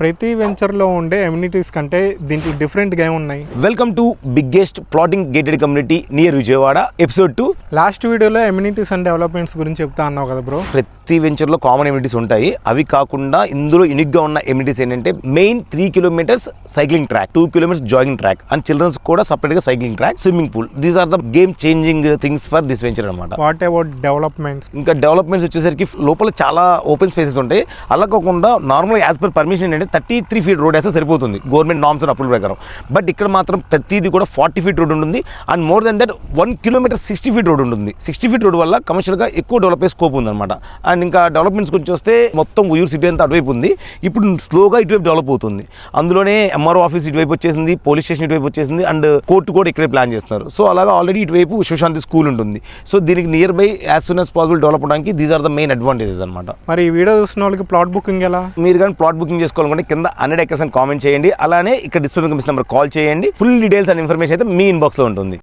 ప్రతి వెంచర్లో ఉండే ఎమ్యూనిటీస్ కంటే దీంట్లో డిఫరెంట్గా ఏమున్నాయి? Welcome to biggest plotting gated community near Vijayawada episode 2. Last వీడియోలో ఎమ్యూనిటీస్ అండ్ డెవలప్మెంట్స్ గురించి చెప్తా అన్నావు కదా బ్రో. ప్రతి వెంచర్లో కామన్ ఎమ్యూనిటీస్ ఉంటాయి. అవి కాకుండా ఇందులో యూనిక్గా ఉన్న ఎమ్యూనిటీస్ ఏంటంటే main 3 kilometres cycling track, 2 kilometres jogging track and children's కూడా సపరేట్గా cycling track, swimming pool. These are the game changing things for this venture అనమాట. What about developments? ఇంకా డెవలప్మెంట్స్ వచ్చేసరికి లోపల చాలా ఓపెన్ స్పేసెస్ ఉంటాయి. అలా కాకుండా నార్మల్గా యాజ్ పర్ పర్మిషన్ ఏంటంటే 33 ఫీట్ రోడ్ వేస్తే సరిపోతుంది గవర్నమెంట్ నామ్స్ అండ్ అప్రూవల్ ప్రకారం. బట్ ఇక్కడ మాత్రం ప్రతిదీ కూడా 40 ఫీట్ రోడ్ ఉంటుంది and more than that 1 kilometre 60 feet road ఉంటుంది. 60 ఫీట్ రోడ్ వల్ల కమర్షియల్గా ఎక్కువ డెవలప్ అయ్యే స్కోప్ ఉందన్నమాట. అండ్ ఇంకా డెవలప్మెంట్స్ గురించి వస్తే మొత్తం ఉయ్యూరు సిటీ అంతా అటువైపు ఉంది. ఇప్పుడు స్లోగా ఇటువైపు డెవలప్ అవుతుంది. అందులోనే ఎంఆర్ఓ ఆఫీస్ ఇటువైపు వచ్చేసింది, పోలీస్ స్టేషన్ ఇటువైపు వచ్చేసింది అండ్ కోర్టు కూడా ఇక్కడే ప్లాన్ చేస్తున్నారు. సో అలాగా ఆల్రెడీ ఇటువైపు శివశాంతి స్కూల్ ఉంటుంది. సో దీనికి nearby as soon as possible develop అవడానికి these are the main advantages అనమాట. మరి ఈ వీడియో చూసిన వాళ్ళకి ప్లాట్ బుకింగ్ ఎలా? మీరు కానీ ప్లాట్ బుకింగ్ చేసుకోవాలనుకుంటే కింద 100 acres అని కామెంట్ చేయండి. అలానే ఇక్కడ డిస్ప్లే కనిపిస్తున్న నెంబర్ కాల్ చేయండి. ఫుల్ డీటెయిల్స్ అండ్ ఇన్ఫర్మేషన్ అయితే మీ ఇన్బాక్స్లో ఉంటుంది.